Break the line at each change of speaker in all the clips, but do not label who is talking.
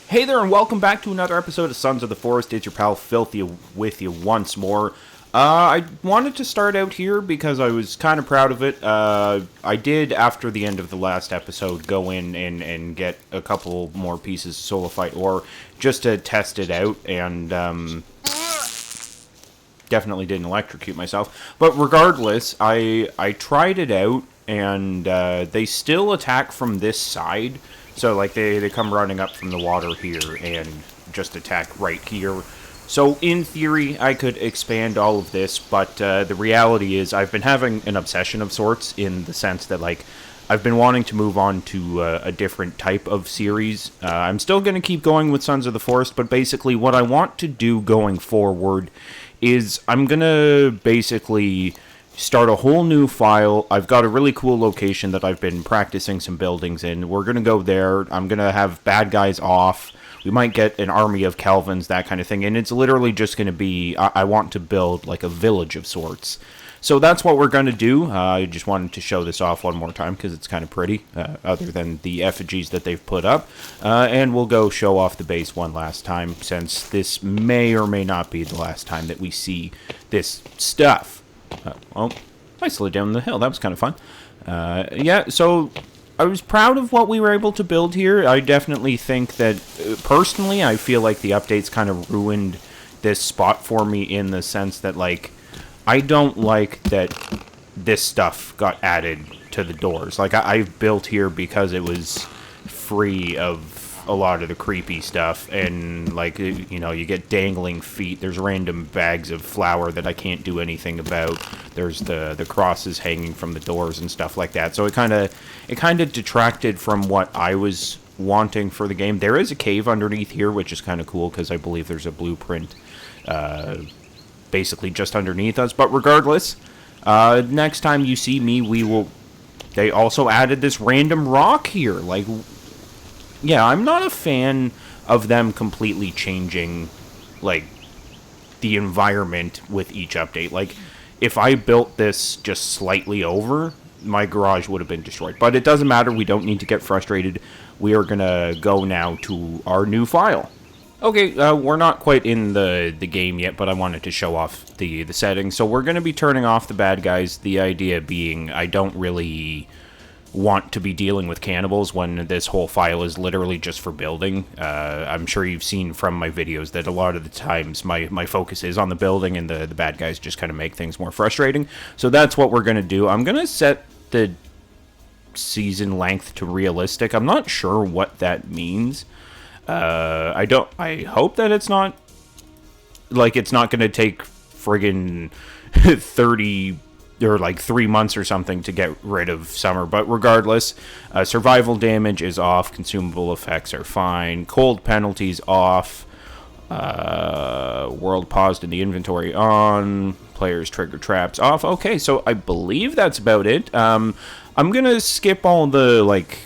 Hey there, and welcome back to another episode of Sons of the Forest. It's your pal Filthy with you once more. I wanted to start out here because I was kind of proud of it. I did, after the end of the last episode, go in and get a couple more pieces of Solifite ore just to test it out, and definitely didn't electrocute myself. But regardless, I tried it out, and they still attack from this side. So, like, they come running up from the water here and just attack right here. So, in theory, I could expand all of this, but the reality is I've been having an obsession of sorts in the sense that, like, I've been wanting to move on to a different type of series. I'm still going to keep going with Sons of the Forest, but basically what I want to do going forward is I'm going to basically start a whole new file. I've got a really cool location that I've been practicing some buildings in. We're going to go there. I'm going to have bad guys off. We might get an army of Kelvins, that kind of thing. And it's literally just going to be, I want to build like a village of sorts. So that's what we're going to do. I just wanted to show this off one more time because it's kind of pretty, other than the effigies that they've put up. And we'll go show off the base one last time, since this may or may not be the last time that we see this stuff. Well, I slid down the hill. That was kind of fun. Yeah, so I was proud of what we were able to build here. I definitely think that, personally, I feel like the updates kind of ruined this spot for me in the sense that, like, I don't like that this stuff got added to the doors. Like, I've built here because it was free of a lot of the creepy stuff, and, like, you know, you get dangling feet, there's random bags of flour that I can't do anything about, there's the crosses hanging from the doors and stuff like that, so it kind of detracted from what I was wanting for the game. There is a cave underneath here, which is kind of cool, because I believe there's a blueprint basically just underneath us, but regardless, next time you see me, they also added this random rock here, like, yeah, I'm not a fan of them completely changing, like, the environment with each update. Like, if I built this just slightly over, my garage would have been destroyed. But it doesn't matter, we don't need to get frustrated. We are going to go now to our new file. Okay, we're not quite in the game yet, but I wanted to show off the settings. So we're going to be turning off the bad guys, the idea being I don't really want to be dealing with cannibals when this whole file is literally just for building. I'm sure you've seen from my videos that a lot of the times my focus is on the building, and the bad guys just kind of make things more frustrating. So that's what we're going to do. I'm going to set the season length to realistic. I'm not sure what that means. I hope that it's not, like, it's not going to take friggin' 30 or like 3 months or something to get rid of summer, but regardless, survival damage is off, consumable effects are fine, cold penalties off, world paused in the inventory on, players trigger traps off. Okay, so I believe that's about it. I'm gonna skip all the, like,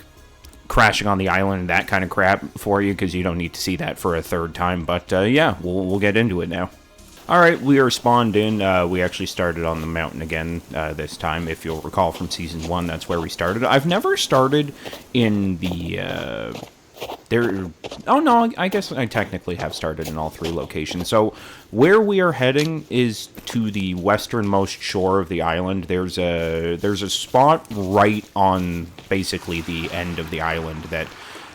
crashing on the island and that kind of crap for you, because you don't need to see that for a third time, but yeah, we'll get into it now. Alright, we are spawned in. We actually started on the mountain again this time. If you'll recall from Season 1, that's where we started. I've never started in the... Oh, no, I guess I technically have started in all 3 locations. So, where we are heading is to the westernmost shore of the island. There's a spot right on, basically, the end of the island that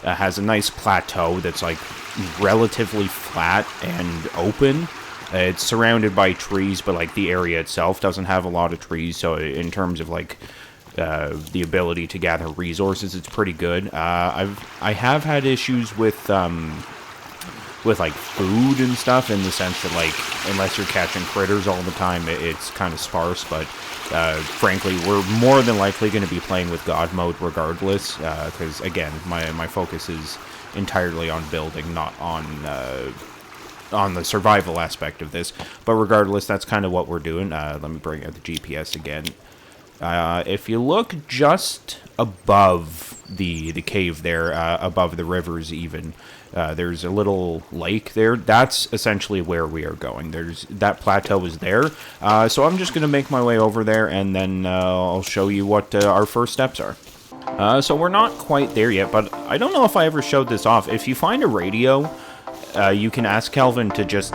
has a nice plateau that's, like, relatively flat and open. It's surrounded by trees, but, like, the area itself doesn't have a lot of trees, so in terms of, like, the ability to gather resources, it's pretty good. I have had issues with like, food and stuff, in the sense that, like, unless you're catching critters all the time, it's kind of sparse, but frankly, we're more than likely going to be playing with God mode regardless, because, again, my focus is entirely on building, not on the survival aspect of this, but regardless, that's kind of what we're doing. Let me bring out the GPS again. If you look just above the cave there, above the rivers even, there's a little lake there. That's essentially where we are going. That plateau is there, so I'm just going to make my way over there, and then I'll show you what our first steps are. So we're not quite there yet, but I don't know if I ever showed this off. If you find a radio, you can ask Kelvin to just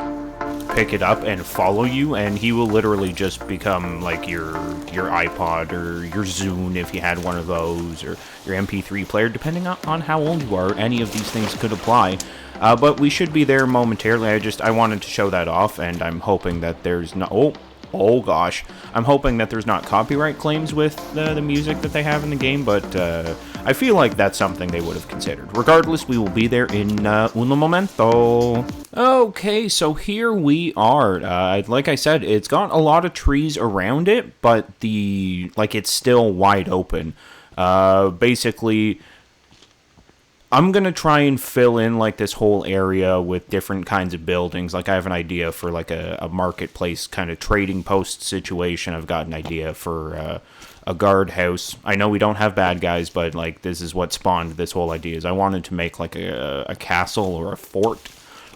pick it up and follow you, and he will literally just become like your iPod or your Zune if you had one of those, or your MP3 player, depending on how old you are. Any of these things could apply. But we should be there momentarily. I wanted to show that off, and I'm hoping that there's no... Oh gosh, I'm hoping that there's not copyright claims with the music that they have in the game, but I feel like that's something they would have considered. Regardless, we will be there in uno momento. Okay, so here we are. Like I said, it's got a lot of trees around it, but it's still wide open. Basically, I'm going to try and fill in, like, this whole area with different kinds of buildings. Like, I have an idea for, like, a marketplace kind of trading post situation. I've got an idea for a guardhouse. I know we don't have bad guys, but, like, this is what spawned this whole idea. Is I wanted to make, like, a castle or a fort.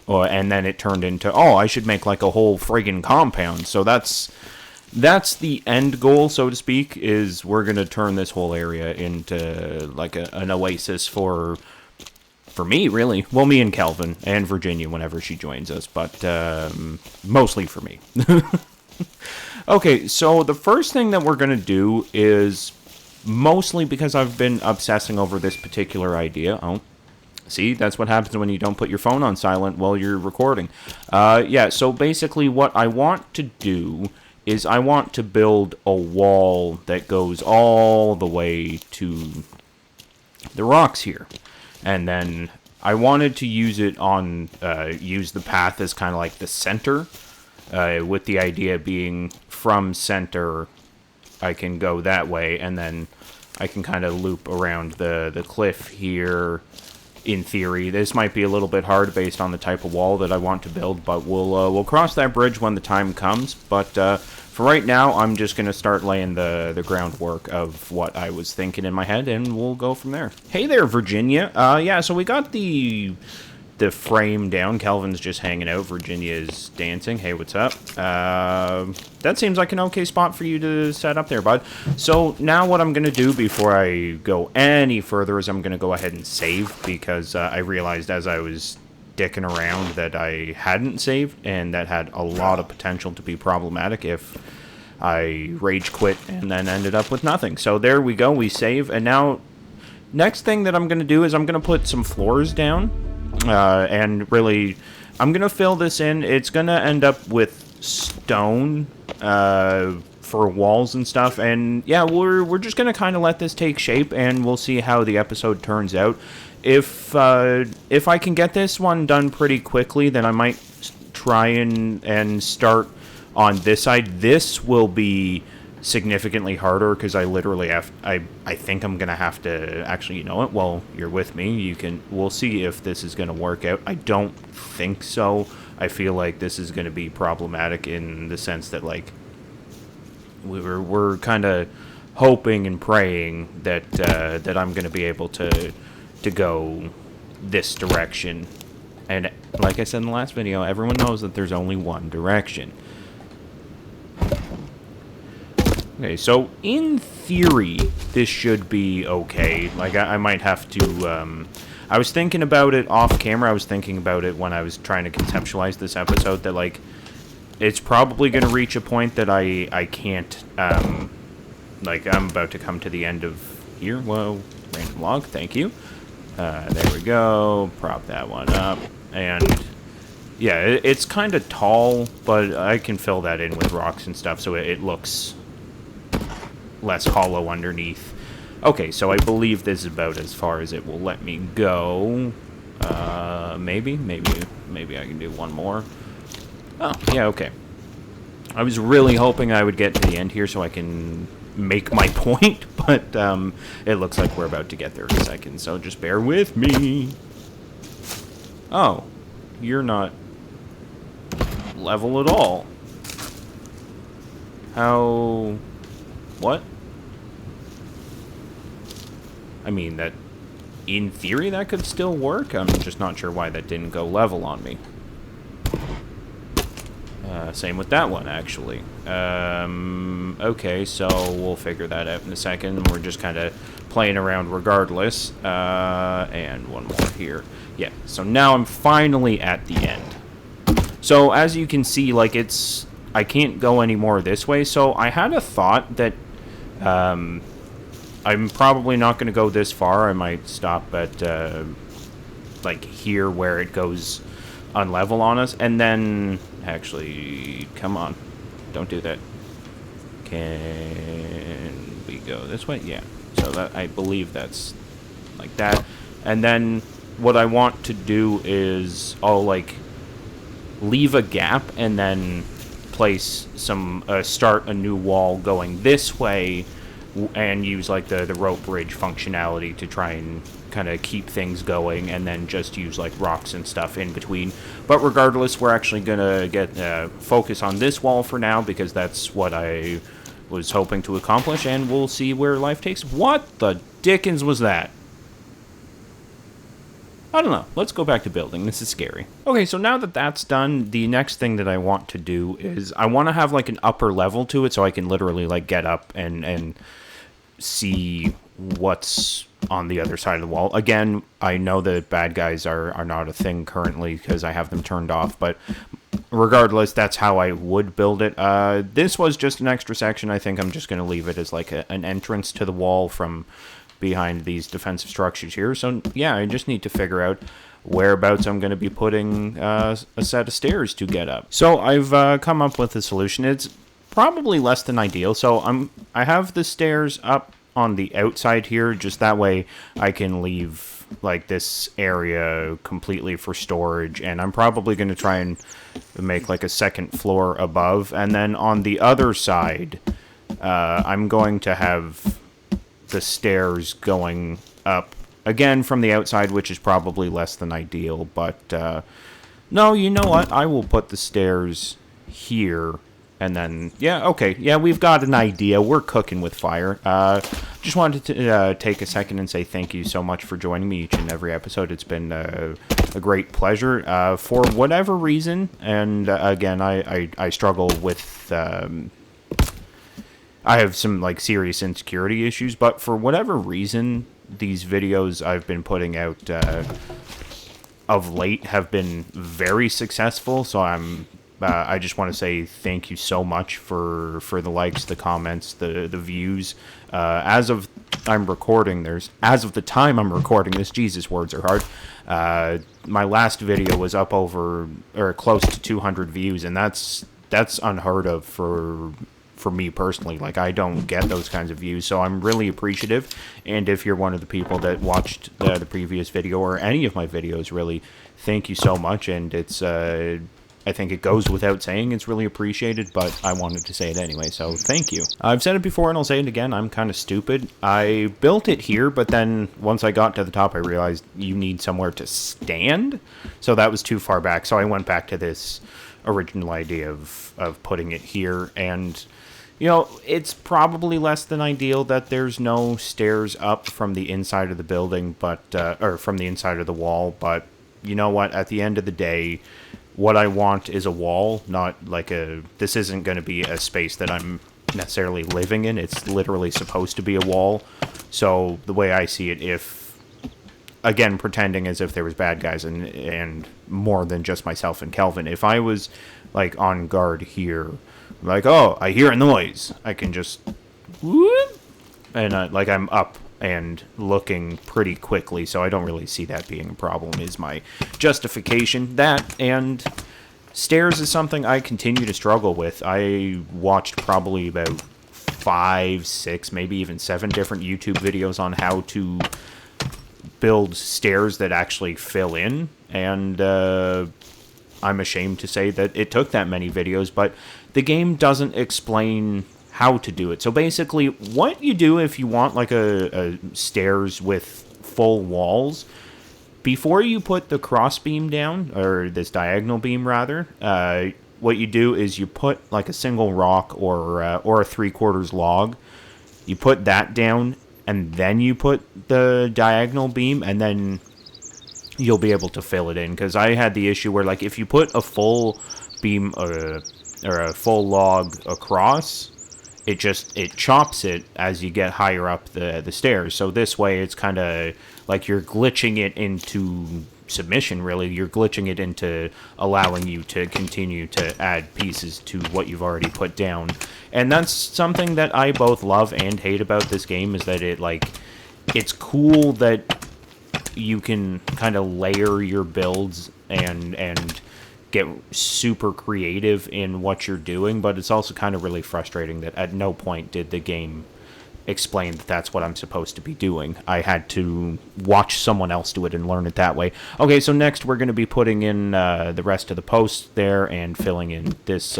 And then it turned into, oh, I should make, like, a whole friggin' compound. So that's the end goal, so to speak, is we're going to turn this whole area into, like, an oasis for me, really. Well, me and Kelvin, and Virginia whenever she joins us, but mostly for me. Okay, so the first thing that we're going to do is, mostly because I've been obsessing over this particular idea. Oh, see, that's what happens when you don't put your phone on silent while you're recording. Yeah, so basically what I want to do is I want to build a wall that goes all the way to the rocks here. And then I wanted to use it use the path as kind of like the center, with the idea being from center, I can go that way, and then I can kind of loop around the cliff here. In theory, this might be a little bit hard based on the type of wall that I want to build, but we'll cross that bridge when the time comes. But for right now, I'm just going to start laying the groundwork of what I was thinking in my head, and we'll go from there. Hey there, Virginia. Yeah, so we got the frame down. Kelvin's just hanging out. Virginia's dancing. Hey, what's up? That seems like an okay spot for you to set up there, bud. So now what I'm going to do before I go any further is I'm going to go ahead and save, because I realized as I was dicking around that I hadn't saved, and that had a lot of potential to be problematic if I rage quit and then ended up with nothing. So there we go, we save, and now next thing that I'm going to do is I'm going to put some floors down, and really I'm going to fill this in. It's going to end up with stone for walls and stuff, and yeah, we're just going to kind of let this take shape, and we'll see how the episode turns out. If I can get this one done pretty quickly, then I might try and start on this side. This will be significantly harder because I literally have... I think I'm gonna have to actually, you know what? Well, you're with me. We'll see if this is gonna work out. I don't think so. I feel like this is gonna be problematic in the sense that, like, we're kind of hoping and praying that I'm gonna be able to go this direction. And like I said in the last video, everyone knows that there's only one direction. Okay, so in theory, this should be okay. Like, I might have to, I was thinking about it off camera. I was thinking about it when I was trying to conceptualize this episode, that, like, it's probably going to reach a point that I can't, like, I'm about to come to the end of here. Whoa, random log, thank you. There we go, prop that one up, and yeah, it's kind of tall, but I can fill that in with rocks and stuff so it looks less hollow underneath. Okay, so I believe this is about as far as it will let me go. Maybe I can do one more. Oh, yeah, okay. I was really hoping I would get to the end here so I can make my point, but it looks like we're about to get there in a second, so just bear with me. Oh, you're not level at all. How... what? I mean, that... in theory, that could still work. I'm just not sure why that didn't go level on me. Same with that one, actually. Okay, so we'll figure that out in a second. We're just kind of playing around regardless. And one more here. Yeah, so now I'm finally at the end. So as you can see, like, I can't go any more this way. So I had a thought that I'm probably not going to go this far. I might stop at, like, here where it goes unlevel on us. And then, actually, come on. Don't do that. Can we go this way? Yeah. So that, I believe that's like that. And then what I want to do is I'll, like, leave a gap and then place some, start a new wall going this way and use, like, the rope bridge functionality to try and kind of keep things going, and then just use, like, rocks and stuff in between. But regardless, we're actually gonna get focus on this wall for now, because that's what I was hoping to accomplish, and we'll see where life takes. What the dickens was that? I don't know. Let's go back to building. This is scary. Okay, so now that that's done, the next thing that I want to do is I want to have, like, an upper level to it, so I can literally, like, get up and see what's on the other side of the wall. Again, I know that bad guys are not a thing currently because I have them turned off, but regardless, that's how I would build it. This was just an extra section. I think I'm just going to leave it as, like, an entrance to the wall from behind these defensive structures here. So, yeah, I just need to figure out whereabouts I'm going to be putting a set of stairs to get up. So I've come up with a solution. It's probably less than ideal. So I have the stairs up on the outside here, just that way I can leave, like, this area completely for storage, and I'm probably going to try and make, like, a second floor above, and then on the other side I'm going to have the stairs going up again from the outside, which is probably less than ideal, but no, you know what, I will put the stairs here. And then, yeah, okay, yeah, we've got an idea. We're cooking with fire. Just wanted to take a second and say thank you so much for joining me each and every episode. It's been a great pleasure. For whatever reason, and again, I struggle with... I have some, like, serious insecurity issues, but for whatever reason, these videos I've been putting out of late have been very successful, so I just want to say thank you so much for the likes, the comments, the views. As of the time I'm recording this, Jesus, words are hard. My last video was up over, or close to 200 views, and that's unheard of for me personally. Like, I don't get those kinds of views, so I'm really appreciative. And if you're one of the people that watched the previous video, or any of my videos, really, thank you so much. And it's I think it goes without saying it's really appreciated, but I wanted to say it anyway, so thank you. I've said it before and I'll say it again, I'm kind of stupid. I built it here, but then once I got to the top, I realized you need somewhere to stand, so that was too far back, so I went back to this original idea of putting it here, and, you know, it's probably less than ideal that there's no stairs up from the inside of the building, but, or from the inside of the wall, but you know what, at the end of the day, what I want is a wall, not like this isn't going to be a space that I'm necessarily living in. It's literally supposed to be a wall. So the way I see it, if, again, pretending as if there was bad guys and more than just myself and Kelvin, if I was, like, on guard here, like, oh, I hear a noise, I can just, whoop, and like, I'm up and looking pretty quickly, so I don't really see that being a problem, is my justification. That, and stairs is something I continue to struggle with. I watched probably about 5, 6, maybe even 7 different YouTube videos on how to build stairs that actually fill in, and I'm ashamed to say that it took that many videos, but the game doesn't explain how to do it. So basically, what you do if you want, like, a stairs with full walls, before you put the cross beam down, or this diagonal beam rather, what you do is you put, like, a single rock or a 3/4 log. You put that down, and then you put the diagonal beam, and then you'll be able to fill it in. Because I had the issue where, like, if you put a full beam, or a full log across, it chops it as you get higher up the stairs. So this way it's kind of like you're glitching it into submission, really. You're glitching it into allowing you to continue to add pieces to what you've already put down. And that's something that I both love and hate about this game, is that it's cool that you can kind of layer your builds and get super creative in what you're doing, but it's also kind of really frustrating that at no point did the game explain that that's what I'm supposed to be doing. I had to watch someone else do it and learn it that way. Okay, so next we're going to be putting in the rest of the posts there and filling in this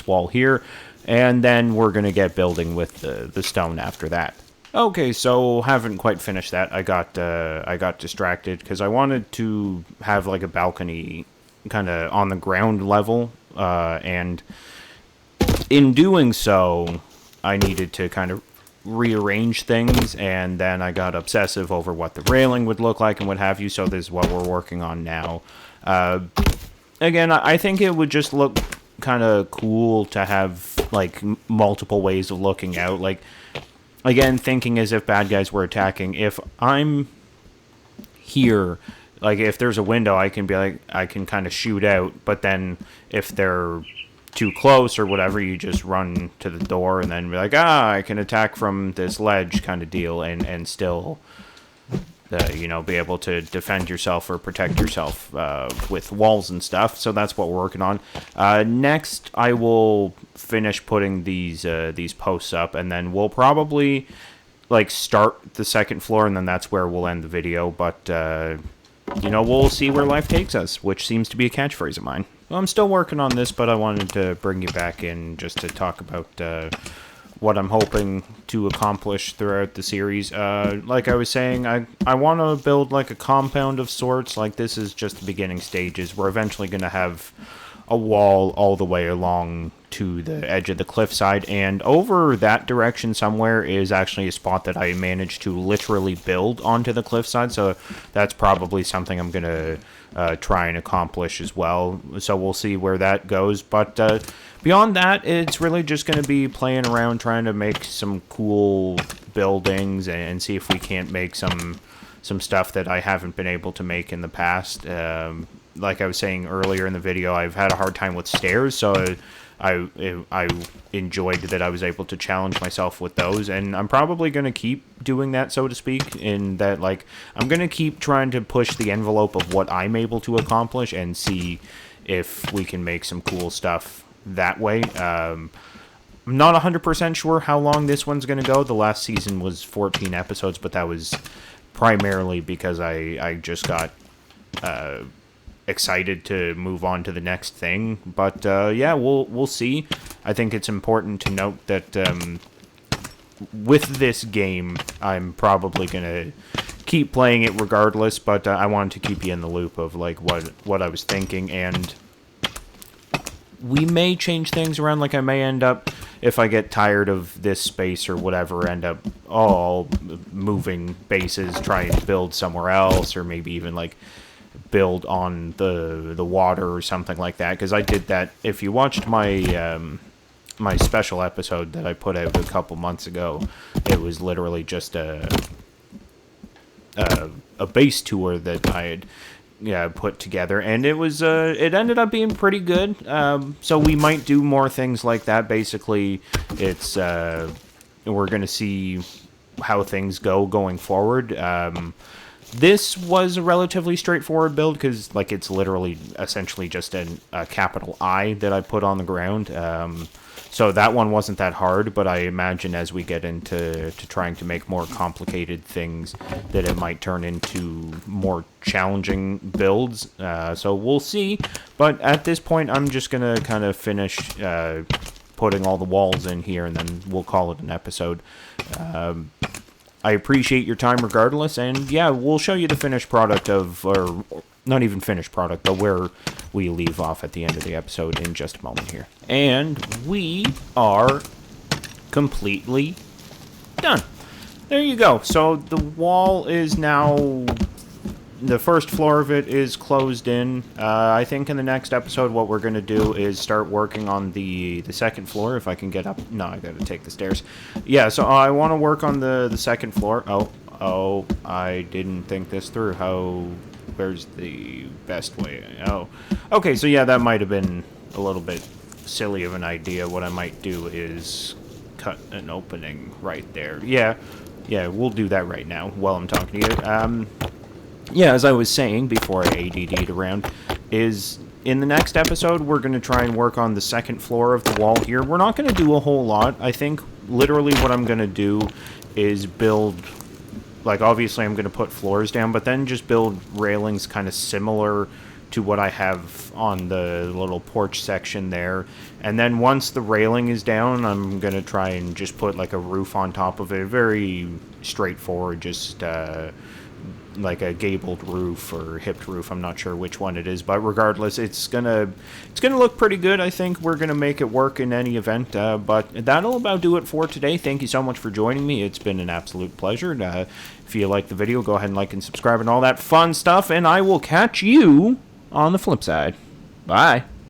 wall here, and then we're going to get building with the stone after that. Okay, so haven't quite finished that. I got distracted because I wanted to have like a balcony kind of on the ground level, and in doing so, I needed to kind of rearrange things, and then I got obsessive over what the railing would look like and what have you, so this is what we're working on now. Again, I think it would just look kind of cool to have like multiple ways of looking out, like, again, thinking as if bad guys were attacking. If I'm here, like, if there's a window, I can be like, I can kind of shoot out, but then if they're too close or whatever, you just run to the door and then be like, I can attack from this ledge kind of deal, and still, be able to defend yourself or protect yourself with walls and stuff. So that's what we're working on. Next, I will finish putting these posts up, and then we'll probably like start the second floor, and then that's where we'll end the video. But we'll see where life takes us, which seems to be a catchphrase of mine. Well, I'm still working on this, but I wanted to bring you back in just to talk about what I'm hoping to accomplish throughout the series. Like I was saying, I want to build like a compound of sorts. Like, this is just the beginning stages. We're eventually going to have a wall all the way along to the edge of the cliffside, and over that direction somewhere is actually a spot that I managed to literally build onto the cliffside, so that's probably something I'm going to try and accomplish as well. So we'll see where that goes, but beyond that, it's really just going to be playing around, trying to make some cool buildings and see if we can't make some stuff that I haven't been able to make in the past. Like I was saying earlier in the video, I've had a hard time with stairs, so I enjoyed that I was able to challenge myself with those, and I'm probably going to keep doing that, so to speak, in that, like, I'm going to keep trying to push the envelope of what I'm able to accomplish and see if we can make some cool stuff that way. I'm not 100% sure how long this one's going to go. The last season was 14 episodes, but that was primarily because I just got excited to move on to the next thing. But yeah, we'll see. I think it's important to note that with this game, I'm probably gonna keep playing it regardless. But I wanted to keep you in the loop of like what I was thinking, and we may change things around. Like, I may end up, if I get tired of this space or whatever, end up all moving bases, try and build somewhere else, or maybe even like build on the water or something like that, because I did that. If you watched my my special episode that I put out a couple months ago, it was literally just a base tour that I had put together, and it was it ended up being pretty good. So we might do more things like that. Basically, it's we're gonna see how things go going forward. This was a relatively straightforward build because, like, it's literally essentially just a capital I that I put on the ground. So that one wasn't that hard, but I imagine as we get into trying to make more complicated things, that it might turn into more challenging builds. So we'll see. But at this point, I'm just going to kind of finish putting all the walls in here, and then we'll call it an episode. I appreciate your time regardless, and yeah, we'll show you the finished product of, or not even finished product, but where we leave off at the end of the episode in just a moment here. And we are completely done. There you go. So the wall is now the first floor of it is closed in. I think in the next episode what we're going to do is start working on the second floor, if I can get up. No, I got to take the stairs. Yeah, so I want to work on the second floor. Oh, I didn't think this through. Where's the best way? Oh, okay, so yeah, that might have been a little bit silly of an idea. What I might do is cut an opening right there. Yeah, we'll do that right now while I'm talking to you. Yeah, as I was saying before I ADD'd around, is in the next episode, we're going to try and work on the second floor of the wall here. We're not going to do a whole lot. I think literally what I'm going to do is build, like, obviously I'm going to put floors down, but then just build railings kind of similar to what I have on the little porch section there. And then once the railing is down, I'm going to try and just put, like, a roof on top of it. Very straightforward, just, like a gabled roof or hipped roof. I'm not sure which one it is, but regardless, it's gonna look pretty good. I think we're gonna make it work in any event. But that'll about do it for today. Thank you so much for joining me. It's been an absolute pleasure. If you like the video, go ahead and like and subscribe and all that fun stuff, and I will catch you on the flip side. Bye.